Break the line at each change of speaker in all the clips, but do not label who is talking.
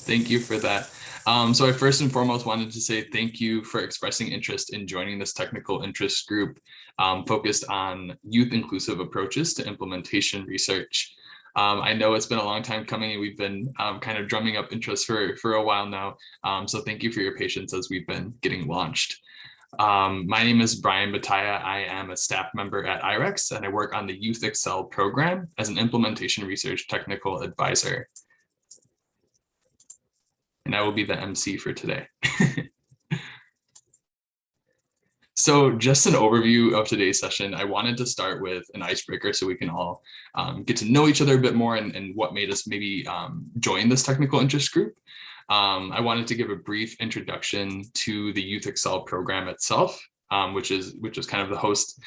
Thank you for that. So I first and foremost wanted to say thank you for expressing interest in joining this technical interest group focused on youth inclusive approaches to implementation research. I know it's been a long time coming and we've been kind of drumming up interest for a while now. So thank you for your patience as we've been getting launched. My name is Brian Bataya. I am a staff member at IREX and I work on the Youth Excel program as an implementation research technical advisor. And I will be the MC for today. So just an overview of today's session, I wanted to start with an icebreaker so we can all get to know each other a bit more and what made us maybe join this technical interest group. I wanted to give a brief introduction to the Youth Excel program itself, which is kind of the host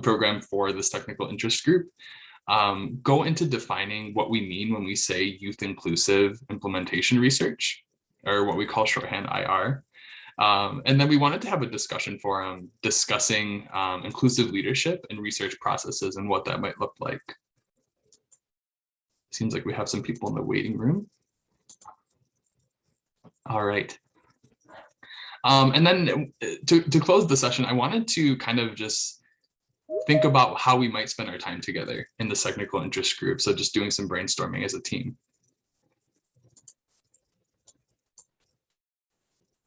program for this technical interest group. Go into defining what we mean when we say youth inclusive implementation research, or what we call shorthand IR. And then we wanted to have a discussion forum discussing inclusive leadership and research processes and what that might look like. Seems like we have some people in the waiting room. All right. And then to close the session, I wanted to kind of just think about how we might spend our time together in the technical interest group. So just doing some brainstorming as a team.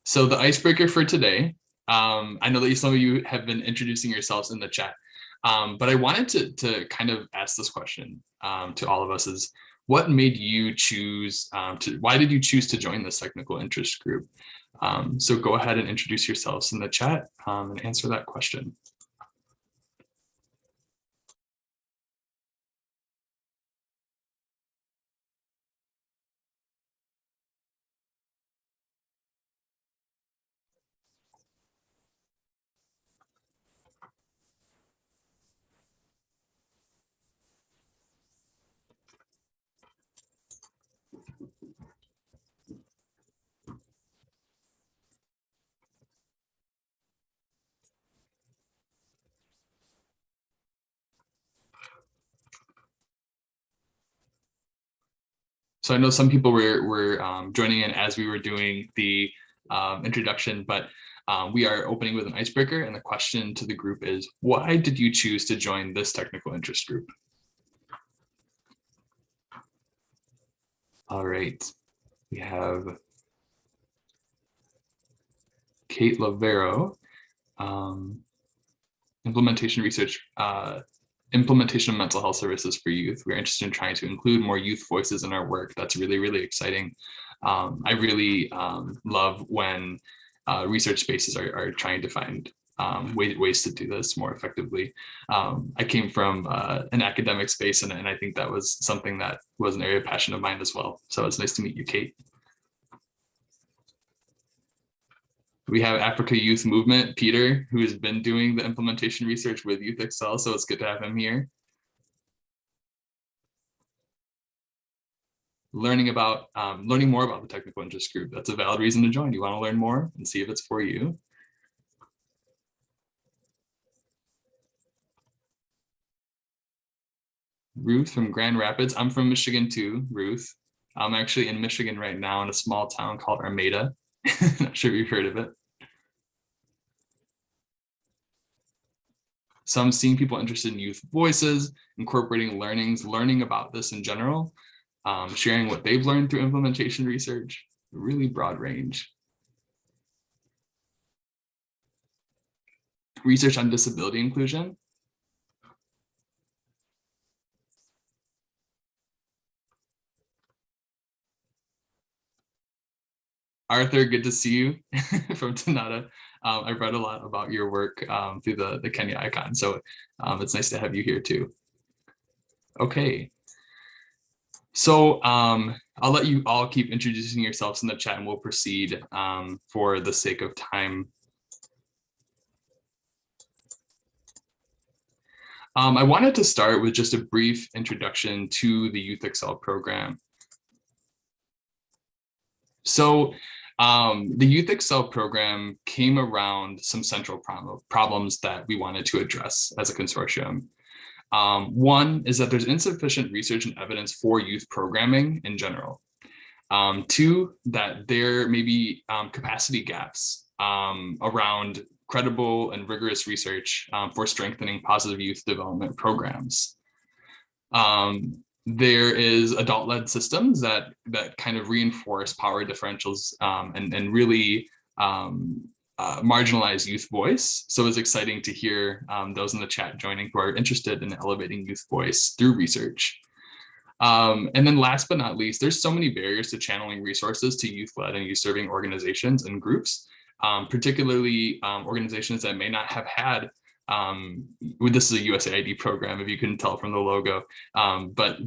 So the icebreaker for today, I know that some of you have been introducing yourselves in the chat, but I wanted to kind of ask this question to all of us is, what made you choose why did you choose to join this technical interest group? So go ahead and introduce yourselves in the chat and answer that question. So I know some people were joining in as we were doing the introduction, but we are opening with an icebreaker, and the question to the group is, why did you choose to join this technical interest group? All right, we have Kate Lavero, implementation research, implementation of mental health services for youth. We're interested in trying to include more youth voices in our work. That's really, really exciting. I really love when research spaces are trying to find ways to do this more effectively. I came from an academic space, and I think that was something that was an area of passion of mine as well. So it's nice to meet you, Kate. We have Africa Youth Movement, Peter, who has been doing the implementation research with Youth Excel, so it's good to have him here. Learning more about the technical interest group. That's a valid reason to join. You want to learn more and see if it's for you. Ruth from Grand Rapids. I'm from Michigan too, Ruth. I'm actually in Michigan right now in a small town called Armada. Not sure if you've heard of it. So I'm seeing people interested in youth voices, incorporating learning about this in general, sharing what they've learned through implementation research, a really broad range. Research on disability inclusion. Arthur, good to see you from Tanada. I've read a lot about your work through the Kenya icon, so it's nice to have you here too. Okay, so I'll let you all keep introducing yourselves in the chat and we'll proceed for the sake of time. I wanted to start with just a brief introduction to the Youth Excel program. So the Youth Excel program came around some central problems that we wanted to address as a consortium. One is that there's insufficient research and evidence for youth programming in general. Two, that there may be capacity gaps around credible and rigorous research for strengthening positive youth development programs. There is adult-led systems that kind of reinforce power differentials and really marginalize youth voice. So it's exciting to hear those in the chat joining who are interested in elevating youth voice through research. And then last but not least, there's so many barriers to channeling resources to youth-led and youth-serving organizations and groups, particularly organizations that may not have had, this is a USAID program, if you couldn't tell from the logo, but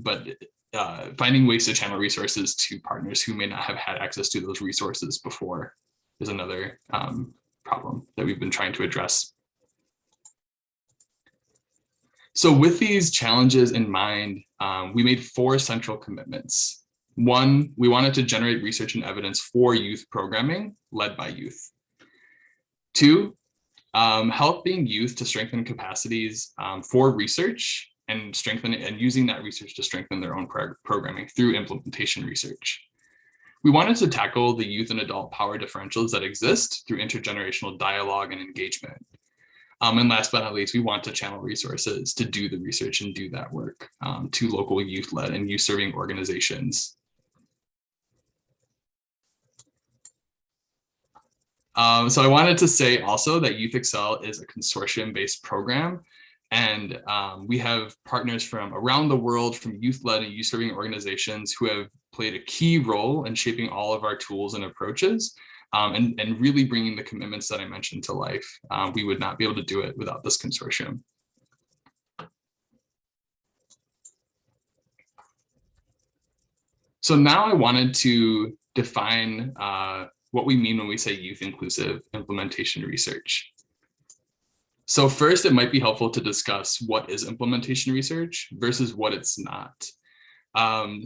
finding ways to channel resources to partners who may not have had access to those resources before is another problem that we've been trying to address. So with these challenges in mind, we made 4 central commitments. 1, we wanted to generate research and evidence for youth programming led by youth. 2, helping youth to strengthen capacities for research and using that research to strengthen their own programming through implementation research. We wanted to tackle the youth and adult power differentials that exist through intergenerational dialogue and engagement. And last but not least, we want to channel resources to do the research and do that work to local youth-led and youth-serving organizations. So I wanted to say also that Youth Excel is a consortium-based program, and we have partners from around the world, from youth-led and youth-serving organizations who have played a key role in shaping all of our tools and approaches, and really bringing the commitments that I mentioned to life. We would not be able to do it without this consortium. So now I wanted to define what we mean when we say youth inclusive implementation research. So first, it might be helpful to discuss what is implementation research versus what it's not.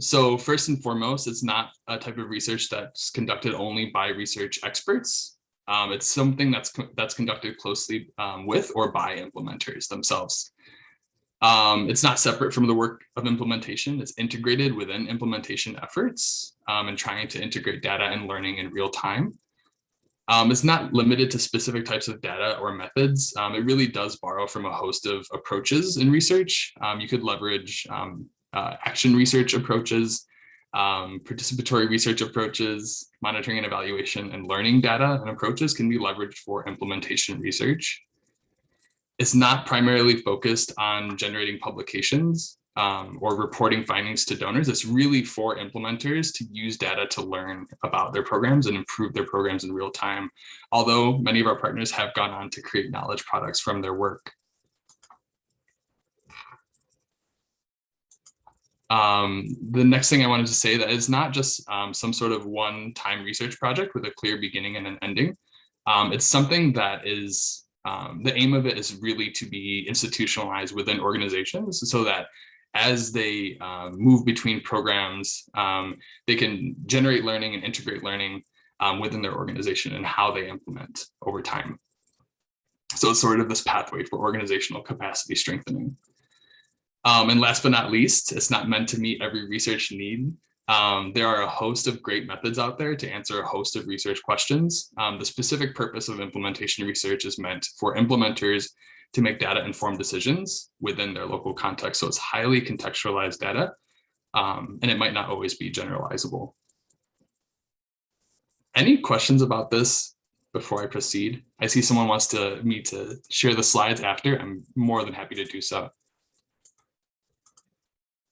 So first and foremost, it's not a type of research that's conducted only by research experts. It's something that's conducted closely with or by implementers themselves. It's not separate from the work of implementation. It's integrated within implementation efforts and trying to integrate data and learning in real time. It's not limited to specific types of data or methods. It really does borrow from a host of approaches in research. You could leverage action research approaches, participatory research approaches, monitoring and evaluation and learning data and approaches can be leveraged for implementation research. It's not primarily focused on generating publications or reporting findings to donors. It's really for implementers to use data to learn about their programs and improve their programs in real time, although many of our partners have gone on to create knowledge products from their work. The next thing I wanted to say that it's not just some sort of one-time research project with a clear beginning and an ending. It's something that is, the aim of it is really to be institutionalized within organizations so that as they move between programs, they can generate learning and integrate learning within their organization and how they implement over time. So it's sort of this pathway for organizational capacity strengthening. And last but not least, it's not meant to meet every research need. There are a host of great methods out there to answer a host of research questions. The specific purpose of implementation research is meant for implementers to make data-informed decisions within their local context. So it's highly contextualized data, and it might not always be generalizable. Any questions about this before I proceed? I see someone wants me to share the slides after. I'm more than happy to do so.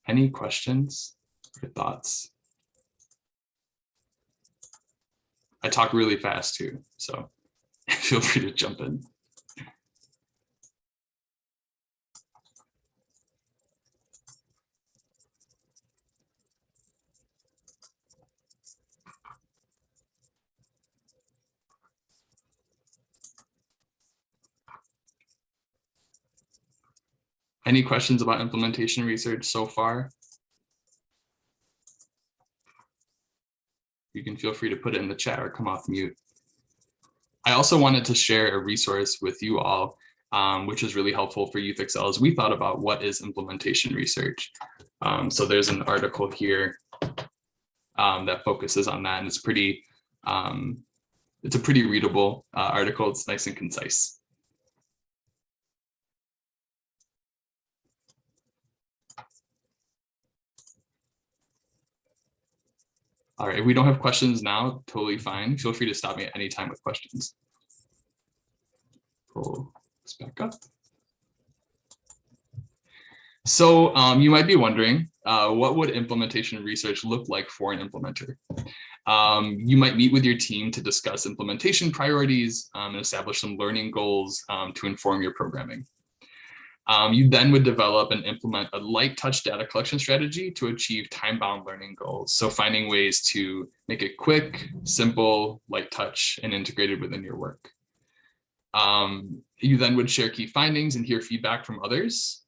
Any questions or thoughts? I talk really fast too, so feel free to jump in. Any questions about implementation research so far? You can feel free to put it in the chat or come off mute. I also wanted to share a resource with you all, which is really helpful for Youth Excel as we thought about what is implementation research. So there's an article here that focuses on that, and it's a pretty readable article. It's nice and concise. All right, if we don't have questions now, totally fine. Feel free to stop me at any time with questions. Pull this back up. So you might be wondering, what would implementation research look like for an implementer? You might meet with your team to discuss implementation priorities and establish some learning goals to inform your programming. You then would develop and implement a light touch data collection strategy to achieve time-bound learning goals. So finding ways to make it quick, simple, light touch, and integrated within your work. You then would share key findings and hear feedback from others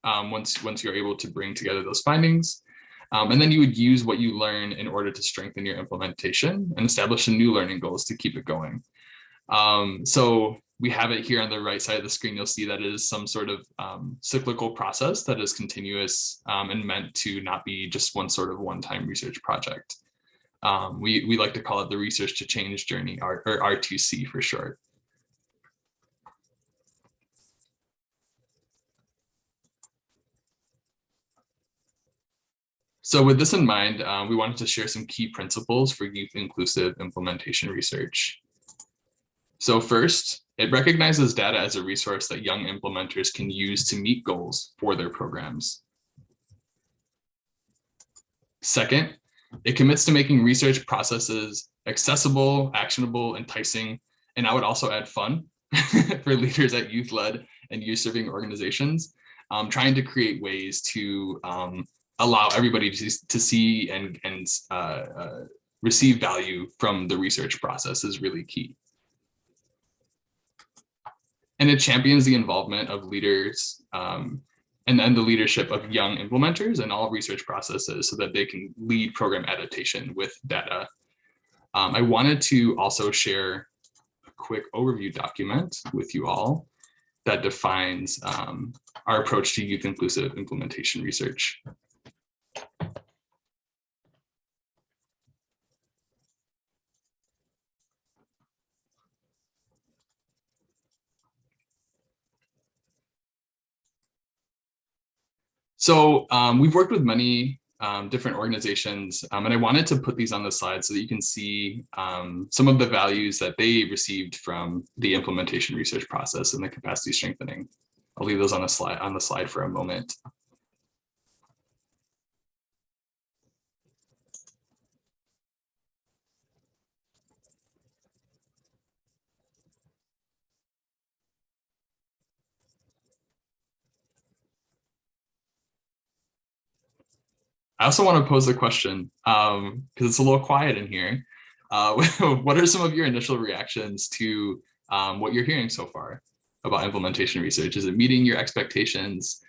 once you're able to bring together those findings. And then you would use what you learn in order to strengthen your implementation and establish some new learning goals to keep it going. So we have it here on the right side of the screen. You'll see that it is some sort of cyclical process that is continuous and meant to not be just one sort of one-time research project. We like to call it the research to change journey, or R2C for short. So with this in mind, we wanted to share some key principles for youth-inclusive implementation research. So first, it recognizes data as a resource that young implementers can use to meet goals for their programs. Second, it commits to making research processes accessible, actionable, enticing, and I would also add fun for leaders at youth-led and youth-serving organizations, trying to create ways to allow everybody to see and receive value from the research process is really key. And it champions the involvement of leaders and then the leadership of young implementers in all research processes so that they can lead program adaptation with data. I wanted to also share a quick overview document with you all that defines our approach to youth-inclusive implementation research. So we've worked with many different organizations, and I wanted to put these on the slide so that you can see some of the values that they received from the implementation research process and the capacity strengthening. I'll leave those on the slide for a moment. I also want to pose a question because it's a little quiet in here. What are some of your initial reactions to what you're hearing so far about implementation research? Is it meeting your expectations?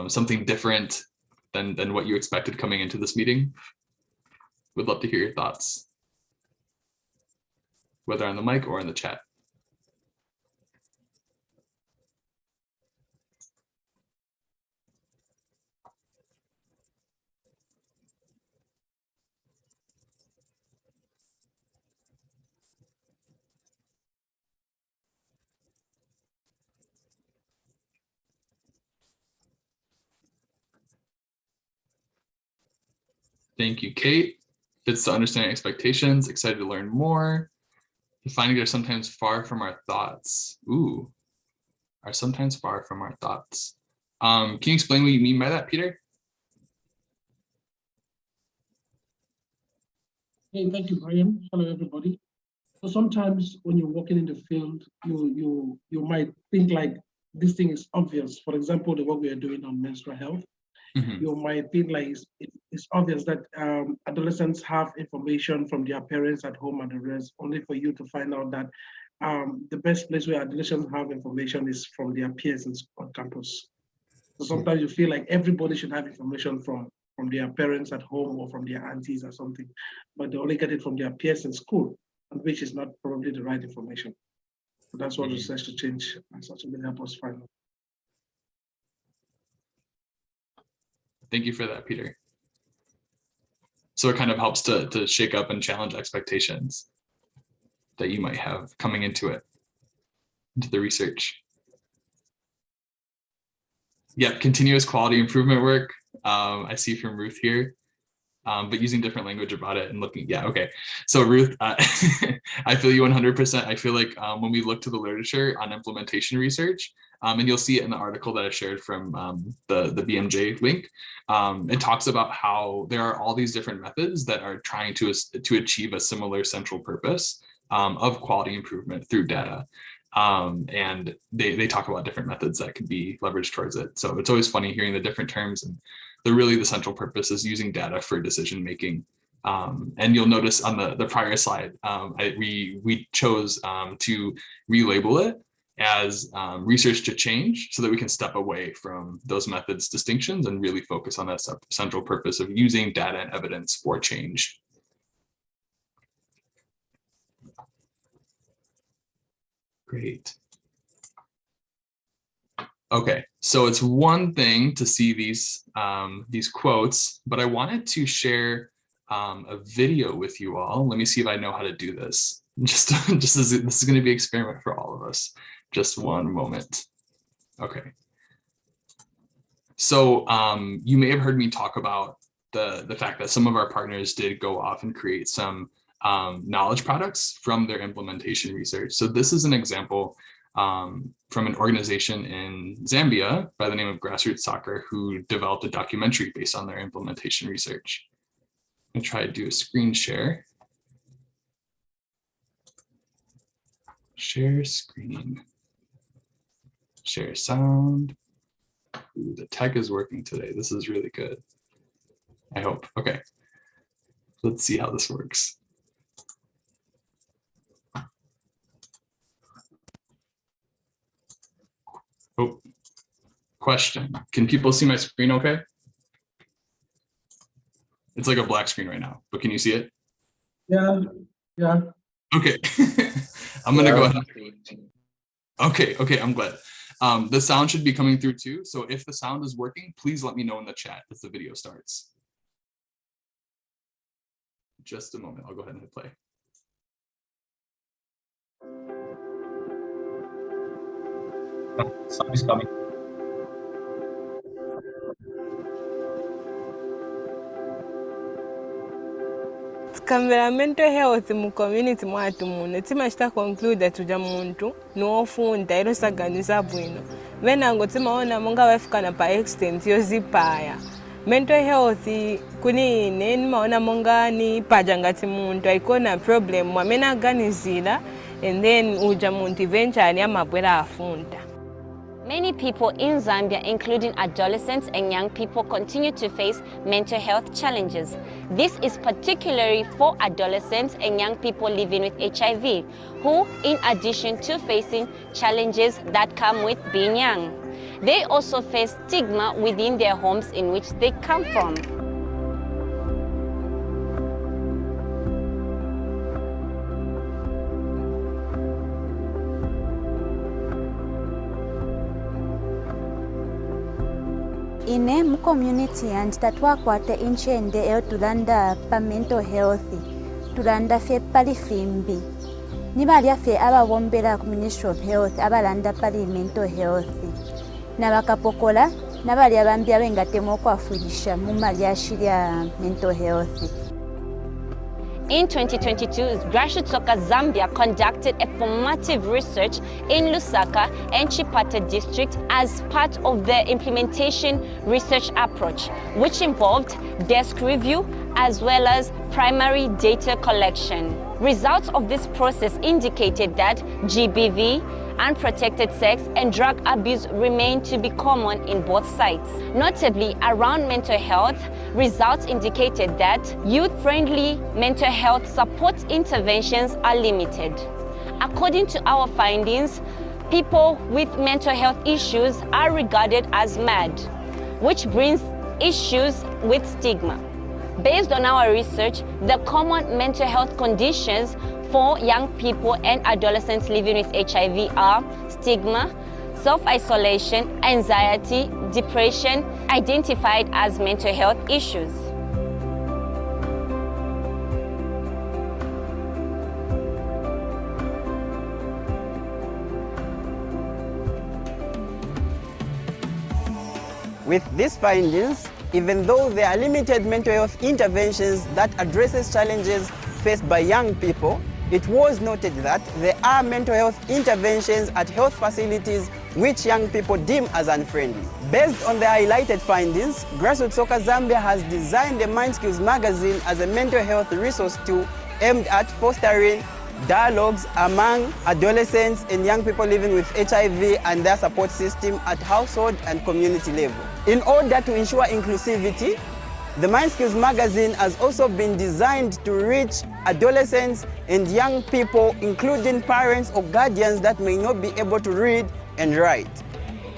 Something different than what you expected coming into this meeting? Would love to hear your thoughts, whether on the mic or in the chat. Thank you, Kate. Fits to understanding expectations, excited to learn more. The findings are sometimes far from our thoughts. Ooh, are sometimes far from our thoughts. Can you explain what you mean by that, Peter?
Hey, thank you, Brian. Hello, everybody. So sometimes when you're working in the field, you might think like this thing is obvious. For example, the work we are doing on menstrual health, you might think like it's obvious that adolescents have information from their parents at home and the rest, only for you to find out that the best place where adolescents have information is from their peers on campus. So sometimes you feel like everybody should have information from their parents at home or from their aunties or something, but they only get it from their peers in school, which is not probably the right information. So that's what research to change and such will help us find out.
Thank you for that, Peter. So it kind of helps to shake up and challenge expectations that you might have coming into the research. Yep, continuous quality improvement work. I see from Ruth here, but using different language about it and looking, yeah, okay. So Ruth, I feel you 100%. I feel like when we look to the literature on implementation research, and you'll see it in the article that I shared from the BMJ link, it talks about how there are all these different methods that are trying to achieve a similar central purpose of quality improvement through data. And they talk about different methods that could be leveraged towards it. So it's always funny hearing the different terms, and the central purpose is using data for decision making. And you'll notice on the prior slide, we chose to relabel it as research to change, so that we can step away from those methods distinctions and really focus on that central purpose of using data and evidence for change. Great. Okay, so it's one thing to see these quotes, but I wanted to share a video with you all. Let me see if I know how to do this. Just as this is going to be an experiment for all of us. Just one moment. Okay. So you may have heard me talk about the fact that some of our partners did go off and create some knowledge products from their implementation research. So this is an example from an organization in Zambia by the name of Grassroots Soccer, who developed a documentary based on their implementation research. I'm gonna try to do a screen share. Share screen. Share sound. Ooh, the tech is working today. This is really good. I hope. Okay. Let's see how this works. Oh, question. Can people see my screen okay? It's like a black screen right now, but can you see it?
Yeah.
Okay. I'm gonna go ahead. Okay, I'm glad. The sound should be coming through too. So if the sound is working, please let me know in the chat as the video starts. Just a moment, I'll go ahead and hit play.
Sound is coming.
Tukambera mental health mu community mwatu muno timachita conclude tuja muntu nuofunda ilo saganiza bwino venango timaona monga wafukana pa extent yozipaya mental health kuni ine nimaona monga ni paja ngati muntu aikona problem mwamene aganizira and then uja muntu eventually amabwera afunda.
Many people in Zambia, including adolescents and young people, continue to face mental health challenges. This is particularly for adolescents and young people living with HIV, who, in addition to facing challenges that come with being young, they also face stigma within their homes in which they come from.
Ine mu community yange tatwakwata inchende eyo tulanda pa mental health tulanda fe pali fimbi nibalya fe abawombera ku Ministry of Health abalanda pali mental health nabakapokola nabalya bambi abengatemu okwafurisha mu malyashi lya mental health.
In 2022, Grassroots Soccer Zambia conducted a formative research in Lusaka and Chipata district as part of the implementation research approach, which involved desk review as well as primary data collection. Results of this process indicated that GBV, unprotected sex, and drug abuse remain to be common in both sites. Notably, around mental health, results indicated that youth-friendly mental health support interventions are limited. According to our findings, people with mental health issues are regarded as mad, which brings issues with stigma. Based on our research, the common mental health conditions for young people and adolescents living with HIV are stigma, self-isolation, anxiety, depression, identified as mental health issues.
With these findings, even though there are limited mental health interventions that addresses challenges faced by young people, it was noted that there are mental health interventions at health facilities which young people deem as unfriendly. Based on the highlighted findings, Grassroots Soccer Zambia has designed the Mind Skills magazine as a mental health resource tool aimed at fostering dialogues among adolescents and young people living with HIV and their support system at household and community level. In order to ensure inclusivity, the Mind Skills magazine has also been designed to reach adolescents and young people, including parents or guardians that may not be able to read and write.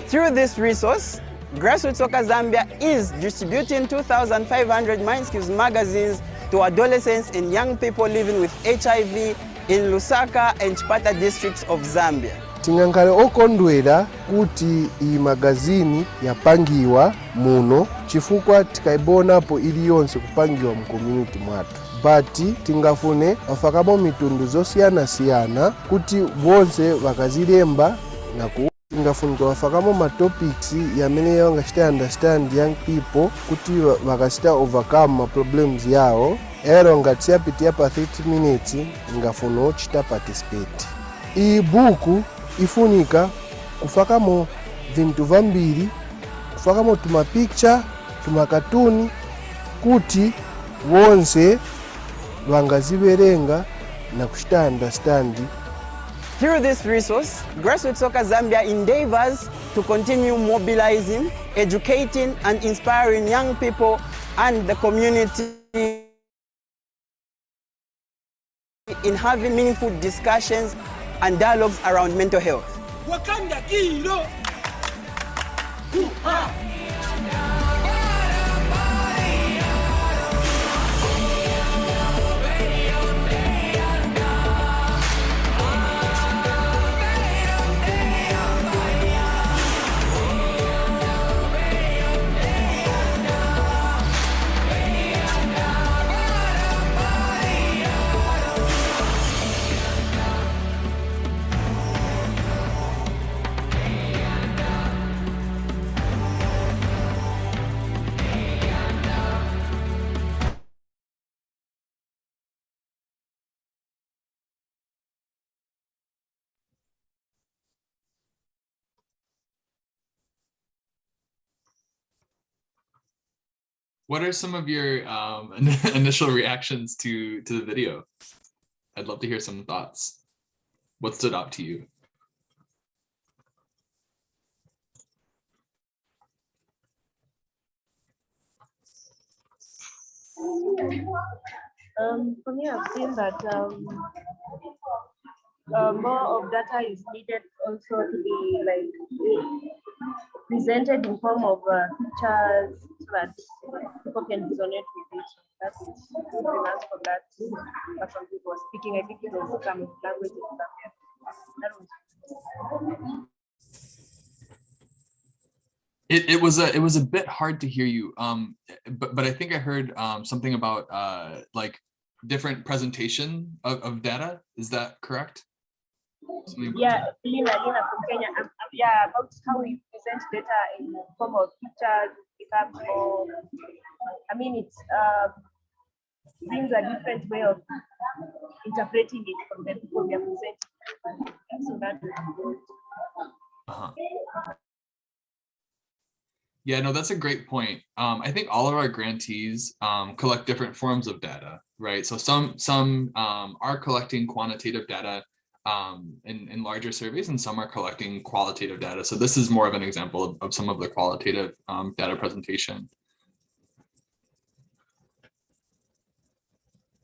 Through this resource, Grassroots Soccer Zambia is distributing 2,500 Mind Skills magazines to adolescents and young people living with HIV in Lusaka and Chipata districts of Zambia.
Tingankale okondwera kuti iyi magazini yapangiwa muno chifukwa tikaibonapo iliyonse kupangiwa mu community mwathu. But tingafune afakamo mitundu zosiyana-siyana kuti bonse vakazilemba naku tingafunika wafakamo ma topics yamene yangachita understand young people kuti vakachita overcome ma problems yao. Ero ngati yapitia pa 30 minutes ngafuna ochita participate. Iyi buku ifunika kufakamo vintu vambiri, kufakamo tuma picture, tuma katuni kuti wonse vangaziverenga na kuchita understand.
Through this resource, Grassroots Soccer Zambia endeavors to continue mobilizing, educating and inspiring young people and the community in having meaningful discussions and dialogues around mental health. Wakanda Kilo!
What are some of your initial reactions to the video? I'd love to hear some thoughts. What stood out to you?
For me, I've seen that more of data is needed also to be like presented in form of pictures so that people can resonate with it. That's good enough for that. But some people were speaking, I think it was some language in Zambia. That was
it was a bit hard to hear you, but I think I heard something about like different presentation of data. Is that correct?
Yeah, Lina from Kenya. Yeah, about how we present data in the form of pictures becomes more. I mean, it brings a different way of interpreting it from the people we are presenting. So that is good.
Yeah, no, that's a great point. I think all of our grantees collect different forms of data, right? So some are collecting quantitative data in larger surveys, and some are collecting qualitative data. So this is more of an example of some of the qualitative data presentation.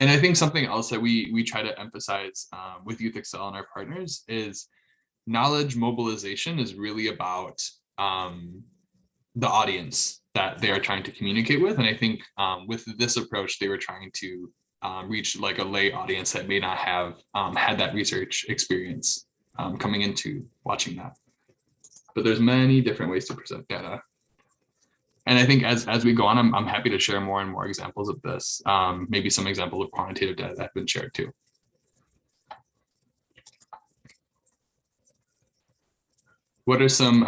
And I think something else that we try to emphasize with Youth Excel and our partners is knowledge mobilization is really about the audience that they are trying to communicate with. And I think with this approach, they were trying to reach like a lay audience that may not have had that research experience coming into watching that. But there's many different ways to present data. And I think as we go on, I'm happy to share more and more examples of this. Maybe some examples of quantitative data that have been shared too. What are some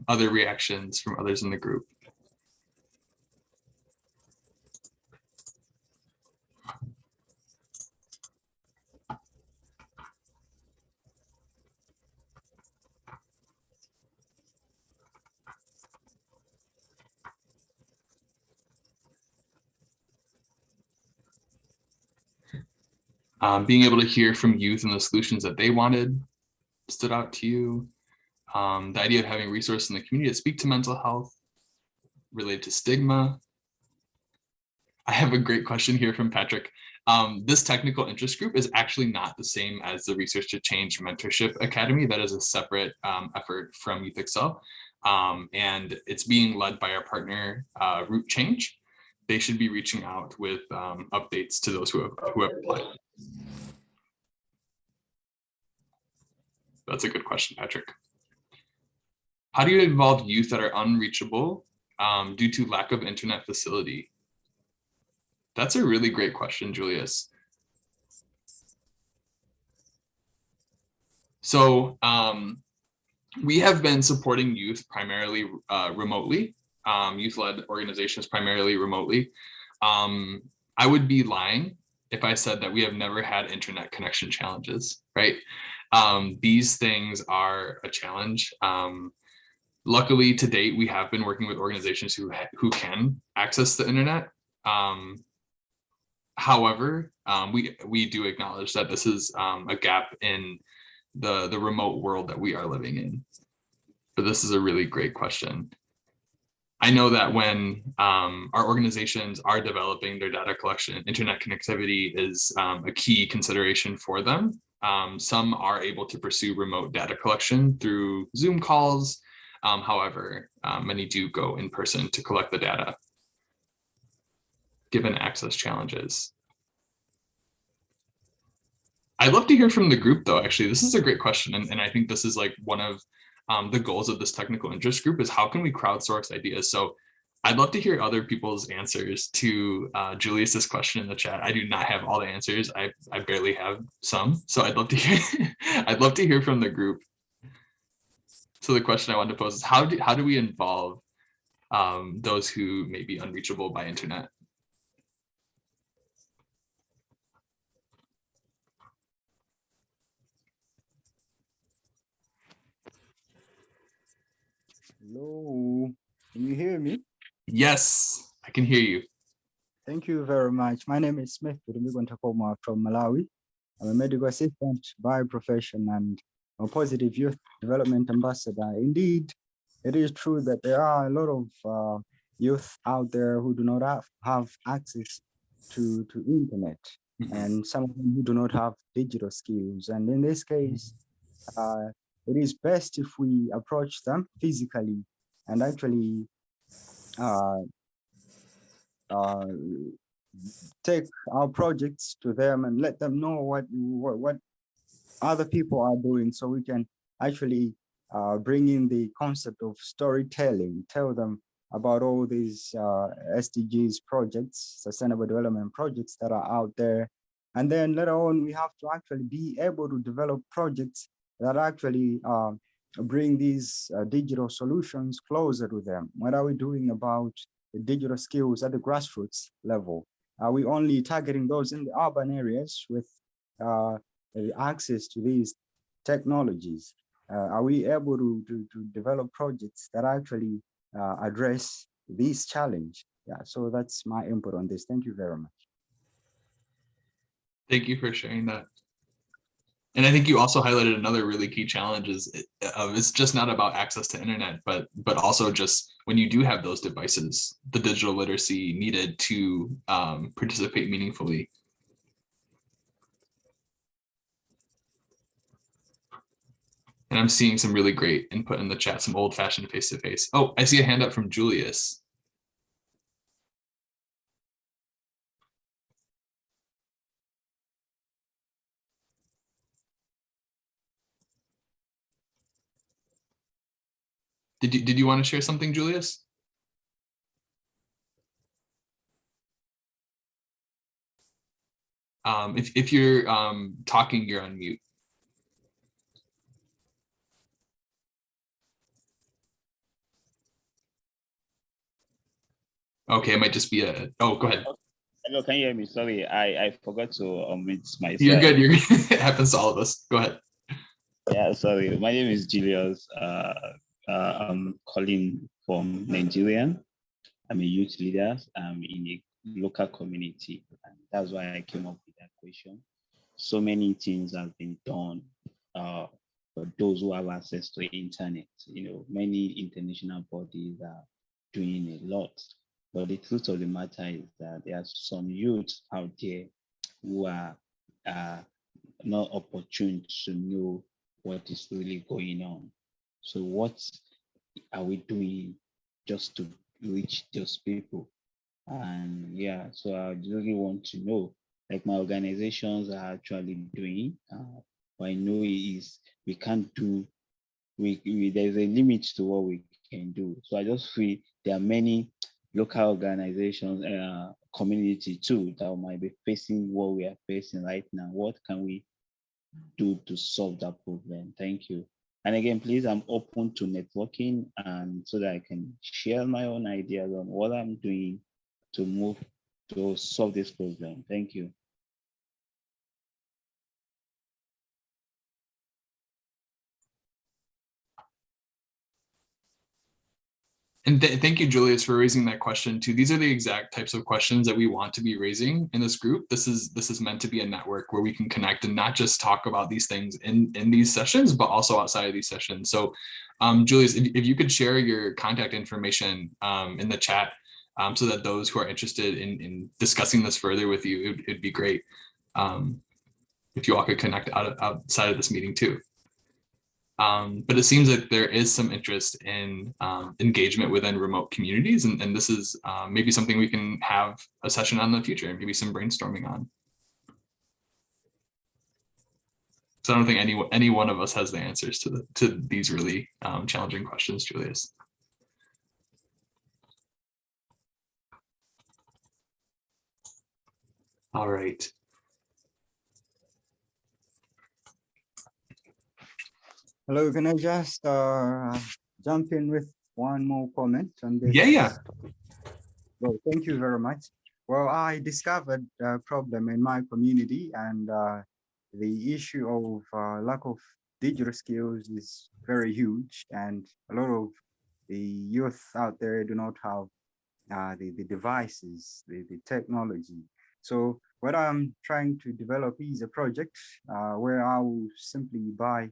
other reactions from others in the group? Being able to hear from youth and the solutions that they wanted stood out to you. The idea of having resources in the community that speak to mental health, related to stigma. I have a great question here from Patrick. This technical interest group is actually not the same as the Research to Change Mentorship Academy. That is a separate effort from Youth Excel. And it's being led by our partner, Root Change. They should be reaching out with updates to those who have applied. That's a good question, Patrick. How do you involve youth that are unreachable due to lack of internet facility? That's a really great question, Julius. So we have been supporting youth primarily remotely, youth-led organizations primarily remotely. I would be lying if I said that we have never had internet connection challenges, right? These things are a challenge. Luckily, to date, we have been working with organizations who can access the internet. However, we do acknowledge that this is a gap in the remote world that we are living in. But this is a really great question. I know that when our organizations are developing their data collection, internet connectivity is a key consideration for them. Some are able to pursue remote data collection through Zoom calls. However, many do go in person to collect the data, given access challenges. I'd love to hear from the group though, actually. This is a great question. And I think this is like one of the goals of this technical interest group is how can we crowdsource ideas? So I'd love to hear other people's answers to Julius's question in the chat. I do not have all the answers. I barely have some. So I'd love to hear, I'd love to hear from the group. So the question I wanted to pose is how do we involve those who may be unreachable by internet?
Hello, can you hear me?
Yes, I can hear you.
Thank you very much. My name is Smith Ntakoma from Malawi. I'm a medical assistant by profession and a positive youth development ambassador. Indeed, it is true that there are a lot of youth out there who do not have access to internet, and some of them who do not have digital skills. And in this case, it is best if we approach them physically and actually take our projects to them and let them know what other people are doing, so we can actually bring in the concept of storytelling, tell them about all these SDGs projects, sustainable development projects that are out there. And then later on, we have to actually be able to develop projects that actually bring these digital solutions closer to them. What are we doing about the digital skills at the grassroots level? Are we only targeting those in the urban areas with access to these technologies? Are we able to develop projects that actually address this challenge? Yeah, so that's my input on this. Thank you very much.
Thank you for sharing that. And I think you also highlighted another really key challenge is it's just not about access to internet, but also just when you do have those devices, the digital literacy needed to participate meaningfully. And I'm seeing some really great input in the chat, some old-fashioned face-to-face. Oh, I see a hand up from Julius. Did you want to share something, Julius? If you're talking, you're on mute. Okay, it might just be a, oh, go ahead.
Hello, can you hear me? Sorry, I forgot to unmute myself.
You're good, you're good. It happens to all of us. Go ahead.
Yeah, sorry. My name is Julius. I'm calling from Nigeria. I'm a youth leader in a local community. And that's why I came up with that question. so many things have been done for those who have access to the internet. Many international bodies are doing a lot. But the truth of the matter is that there are some youth out there who are not opportune to know what is really going on. So what are we doing just to reach those people? And yeah, so I really want to know, like my organizations are actually doing. What I know is we can't do, there's a limit to what we can do. So I just feel there are many local organizations, community too, that might be facing what we are facing right now. What can we do to solve that problem? Thank you. And again, please, I'm open to networking, and so that I can share my own ideas on what I'm doing to solve this problem. Thank you.
And thank you, Julius, for raising that question too. These are the exact types of questions that we want to be raising in this group. This is meant to be a network where we can connect and not just talk about these things in these sessions, but also outside of these sessions. So Julius, if you could share your contact information in the chat so that those who are interested in discussing this further with you, it'd be great if you all could connect outside of this meeting too. But it seems like there is some interest in engagement within remote communities, and this is maybe something we can have a session on in the future, maybe some brainstorming on. So I don't think any one of us has the answers to these really challenging questions, Julius. All right.
Hello, can I just jump in with one more comment on this?
Yeah.
Well, thank you very much. Well, I discovered a problem in my community, and the issue of lack of digital skills is very huge, and a lot of the youth out there do not have the devices, the technology. So what I'm trying to develop is a project where I will simply buy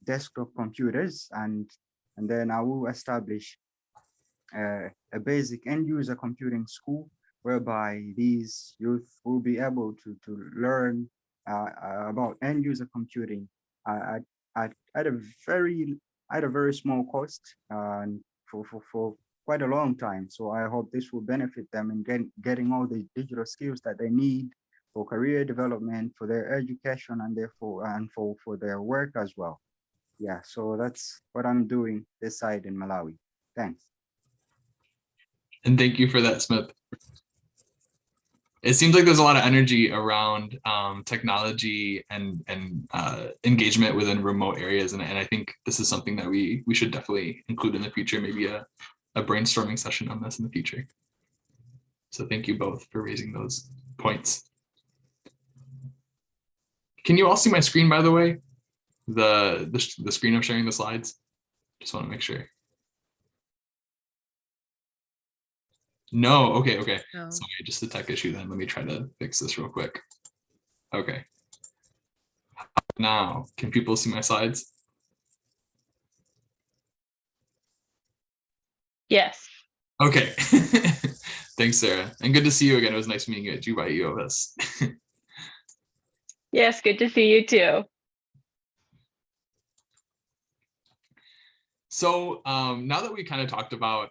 desktop computers, and then I will establish a basic end user computing school whereby these youth will be able to learn about end user computing at a very small cost and for quite a long time. So I hope this will benefit them in getting all the digital skills that they need for career development, for their education, and therefore for their work as well. Yeah, so that's what I'm doing this side in Malawi. Thanks.
And thank you for that, Smith. It seems like there's a lot of energy around technology and engagement within remote areas. And I think this is something that we should definitely include in the future, maybe a brainstorming session on this in the future. So thank you both for raising those points. Can you all see my screen, by the way? The screen of sharing the slides? Just want to make sure. No, okay. No. Sorry, just a tech issue then. Let me try to fix this real quick. Okay. Now, can people see my slides?
Yes.
Okay. Thanks, Sarah. And good to see you again. It was nice meeting you at GYEOS.
Yes, good to see you too.
So now that we kind of talked about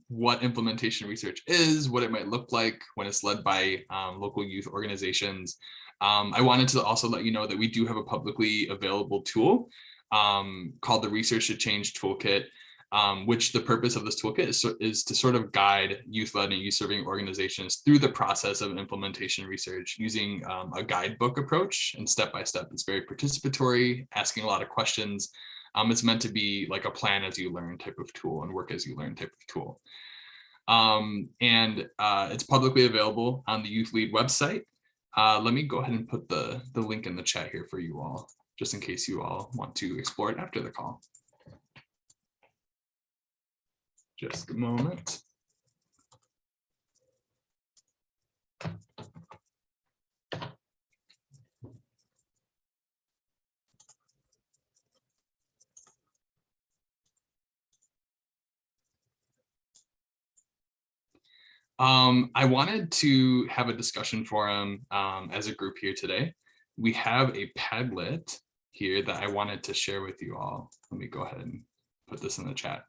what implementation research is, what it might look like when it's led by local youth organizations, I wanted to also let you know that we do have a publicly available tool called the Research to Change Toolkit, which the purpose of this toolkit is to sort of guide youth-led and youth-serving organizations through the process of implementation research using a guidebook approach and step-by-step. It's very participatory, asking a lot of questions. It's meant to be like a plan as you learn type of tool and work as you learn type of tool. It's publicly available on the Youth Lead website. Let me go ahead and put the link in the chat here for you all, just in case you all want to explore it after the call. Just a moment. I wanted to have a discussion forum as a group here today. We have a Padlet here that I wanted to share with you all. Let me go ahead and put this in the chat.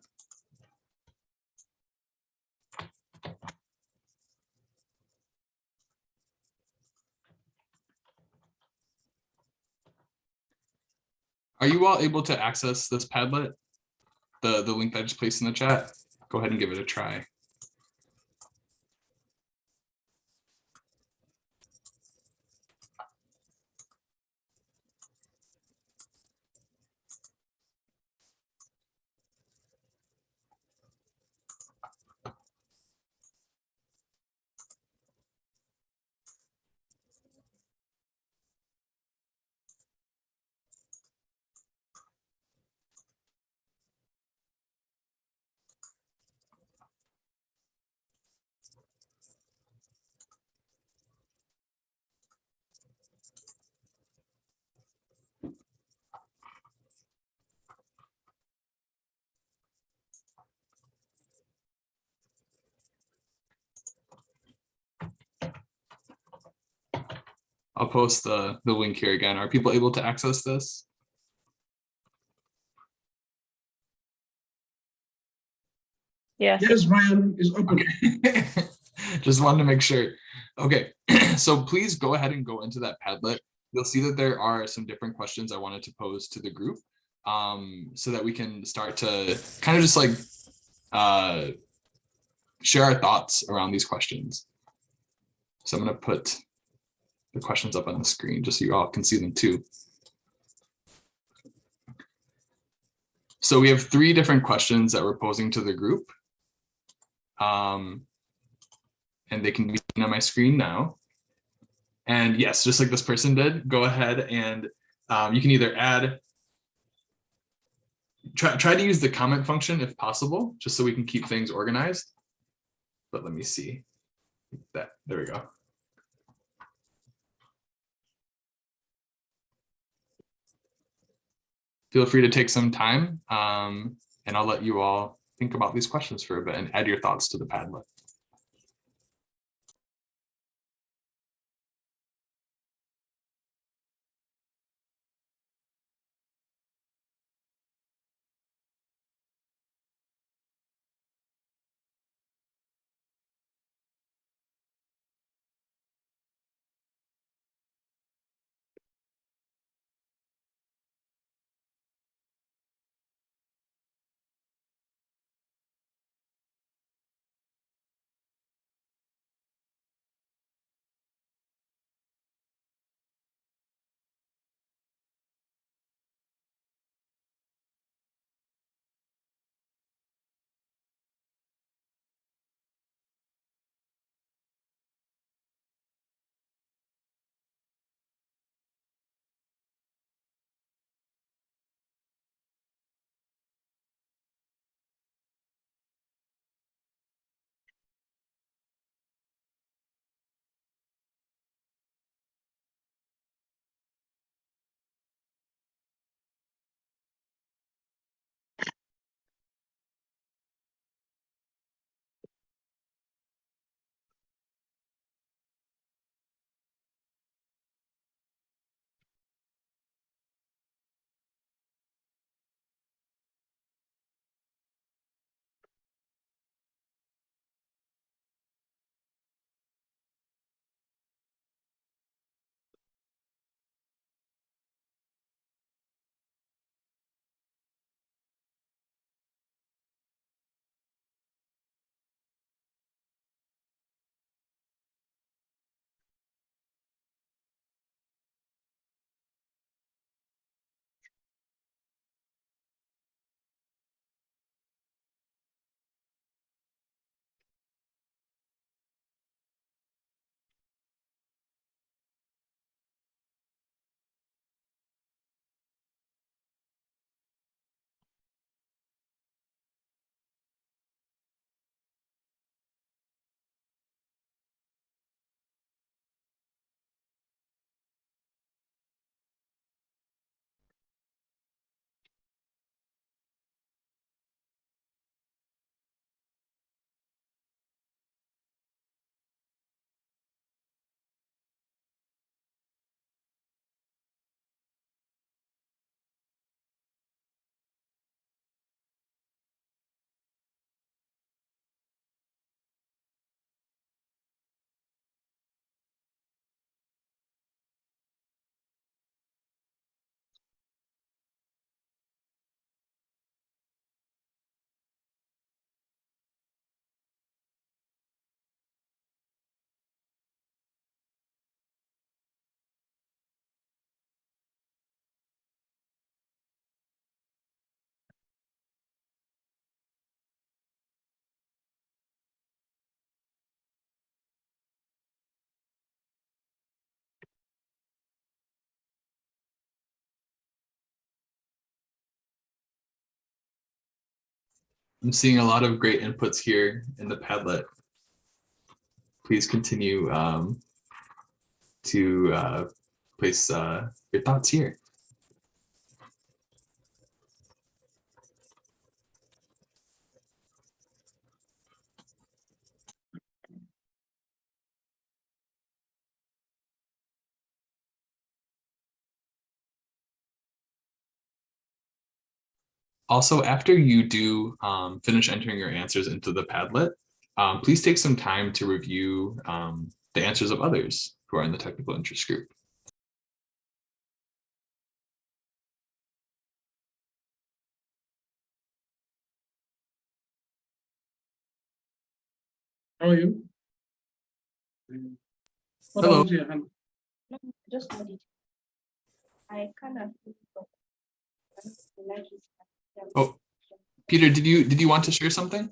Are you all able to access this Padlet? The link that I just placed in the chat? Go ahead and give it a try. I'll post the link here again. Are people able to access this?
Yes.
Yes, Ryan is open.
Okay. Just wanted to make sure. Okay, so please go ahead and go into that Padlet. You'll see that there are some different questions I wanted to pose to the group so that we can start to kind of just like share our thoughts around these questions. So I'm going to put the questions up on the screen just so you all can see them too. So we have 3 different questions that we're posing to the group. And they can be seen on my screen now. And yes, just like this person did, go ahead and you can either add, try to use the comment function if possible, just so we can keep things organized. But let me see that, there we go. Feel free to take some time and I'll let you all think about these questions for a bit and add your thoughts to the Padlet. I'm seeing a lot of great inputs here in the Padlet. Please continue to place your thoughts here. Also, after you do finish entering your answers into the Padlet, please take some time to review the answers of others who are in the technical interest group.
How are you? What
Hello.
happened to your hand?
No, just hold it. I kind of like his.
Oh, Peter, did you want to share something?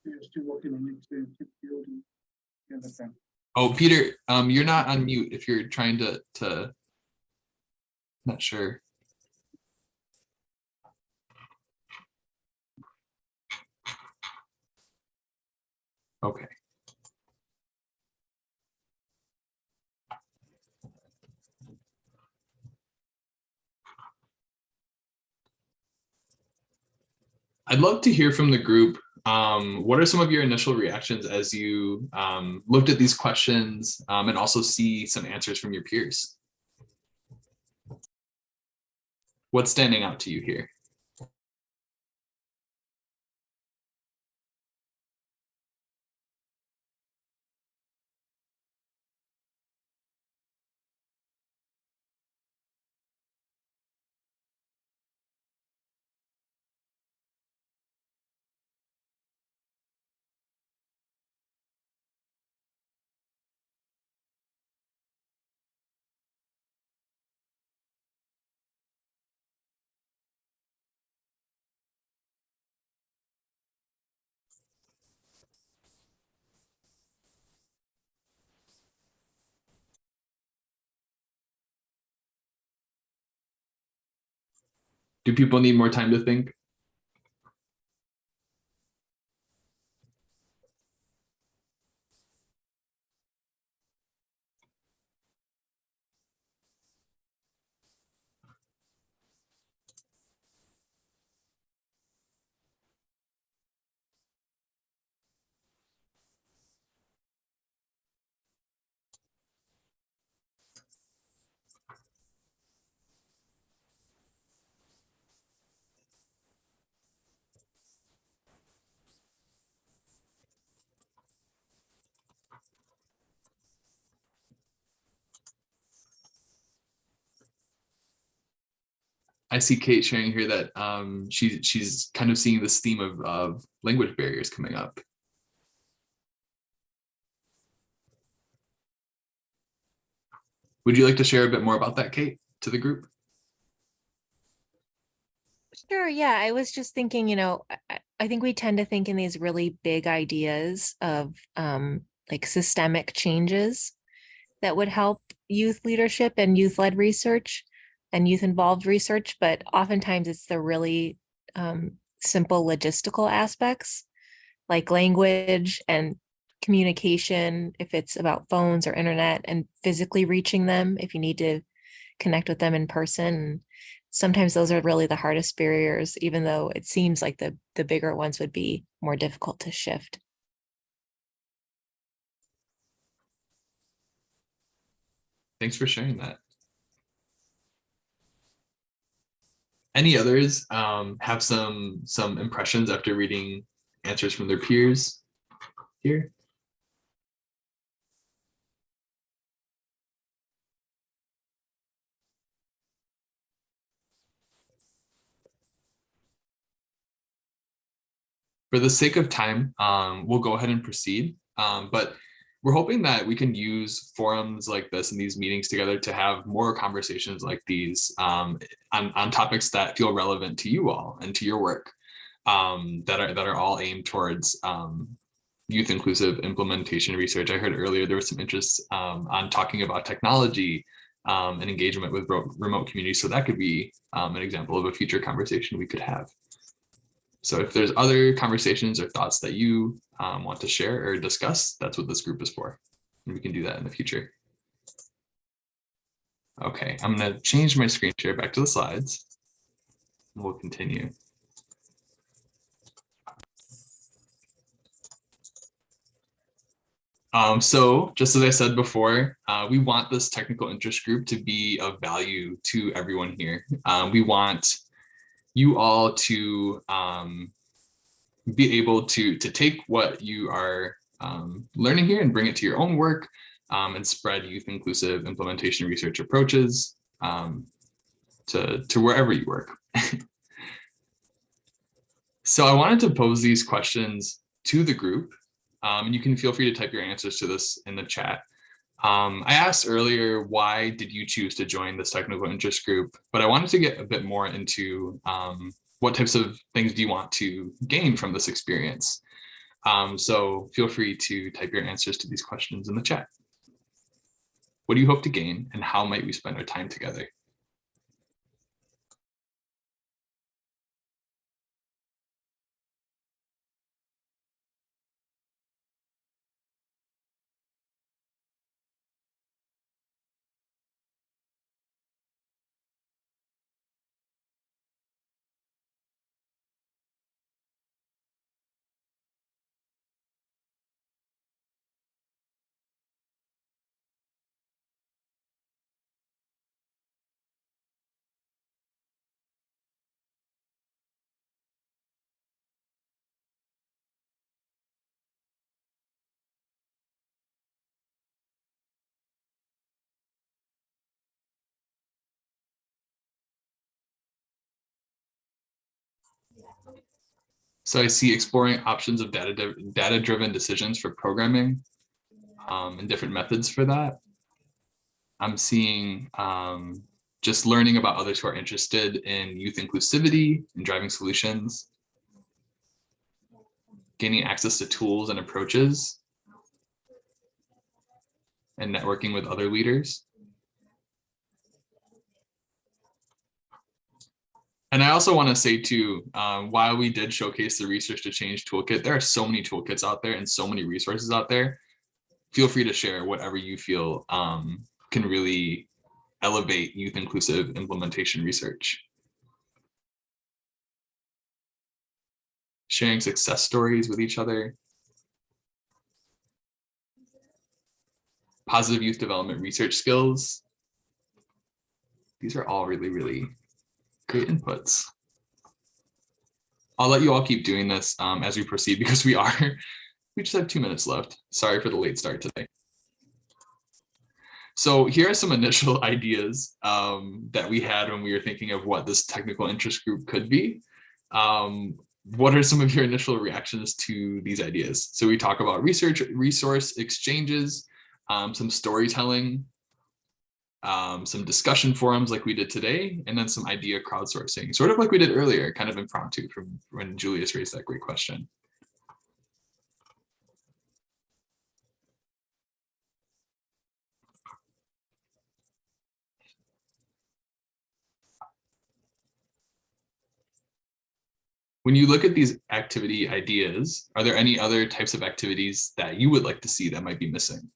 You're still working on it to keep building. You understand?
Oh, Peter, you're not on mute if you're trying to. Not sure. Okay. I'd love to hear from the group. What are some of your initial reactions as you looked at these questions and also see some answers from your peers? What's standing out to you here? Do people need more time to think? I see Kate sharing here that she's kind of seeing this theme of language barriers coming up. Would you like to share a bit more about that, Kate, to the group?
Sure, yeah. I was just thinking, you know, I think we tend to think in these really big ideas of like systemic changes that would help youth leadership and youth-led research and youth-involved research, but oftentimes it's the really simple logistical aspects like language and communication, if it's about phones or internet, and physically reaching them if you need to connect with them in person. Sometimes those are really the hardest barriers, even though it seems like the bigger ones would be more difficult to shift.
Thanks for sharing that. Any others have some impressions after reading answers from their peers here? For the sake of time, we'll go ahead and proceed, but we're hoping that we can use forums like this and these meetings together to have more conversations like these on topics that feel relevant to you all and to your work, that are all aimed towards youth inclusive implementation research. I heard earlier there was some interest on talking about technology and engagement with remote communities. So that could be an example of a future conversation we could have. So if there's other conversations or thoughts that you want to share or discuss, that's what this group is for. And we can do that in the future. Okay, I'm going to change my screen share back to the slides. And we'll continue. So just as I said before, we want this technical interest group to be of value to everyone here. We want you all to be able to take what you are learning here and bring it to your own work and spread youth inclusive implementation research approaches to wherever you work. So I wanted to pose these questions to the group. And you can feel free to type your answers to this in the chat. I asked earlier, why did you choose to join this technical interest group? But I wanted to get a bit more into what types of things do you want to gain from this experience? So feel free to type your answers to these questions in the chat. What do you hope to gain, and how might we spend our time together? So I see exploring options of data-driven decisions for programming and different methods for that. I'm seeing just learning about others who are interested in youth inclusivity and driving solutions, gaining access to tools and approaches, and networking with other leaders. And I also want to say too, while we did showcase the Research to Change toolkit, there are so many toolkits out there and so many resources out there. Feel free to share whatever you feel can really elevate youth inclusive implementation research. Sharing success stories with each other. Positive youth development research skills. These are all really, really great inputs. I'll let you all keep doing this as we proceed, because we just have 2 minutes left. Sorry for the late start today. So here are some initial ideas that we had when we were thinking of what this technical interest group could be. What are some of your initial reactions to these ideas? So we talk about resource exchanges, some storytelling, some discussion forums like we did today, and then some idea crowdsourcing, sort of like we did earlier, kind of impromptu from when Julius raised that great question. When you look at these activity ideas, are there any other types of activities that you would like to see that might be missing?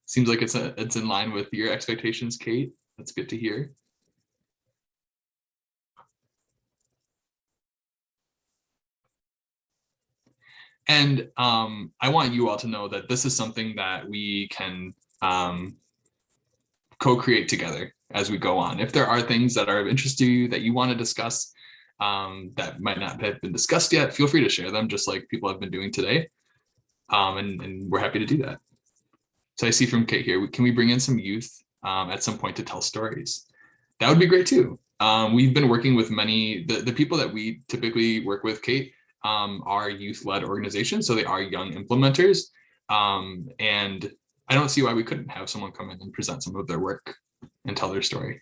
Seems like it's in line with your expectations, Kate. That's good to hear. And I want you all to know that this is something that we can co-create together as we go on. If there are things that are of interest to you that you want to discuss that might not have been discussed yet, feel free to share them, just like people have been doing today. And we're happy to do that. So I see from Kate here, can we bring in some youth at some point to tell stories? That would be great too. We've been working with many, the people that we typically work with, Kate, are youth-led organizations, so they are young implementers. And I don't see why we couldn't have someone come in and present some of their work and tell their story.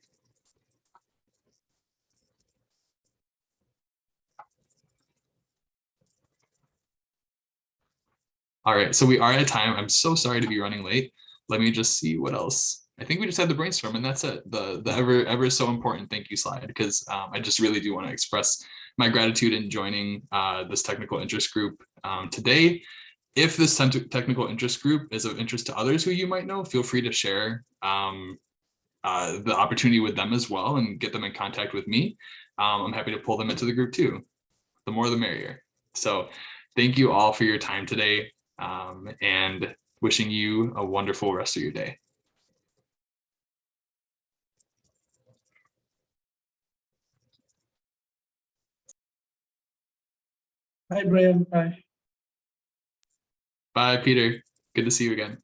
All right, so we are at time. I'm so sorry to be running late. Let me just see what else I think we just had the brainstorm, and that's it. The ever so important thank you slide, because I just really do want to express my gratitude in joining this technical interest group today. If this technical interest group is of interest to others who you might know, feel free to share the opportunity with them as well and get them in contact with me. I'm happy to pull them into the group too. The more the merrier. So thank you all for your time today, and wishing you a wonderful rest of your day.
Hi, Brian. Bye.
Bye, Peter. Good to see you again.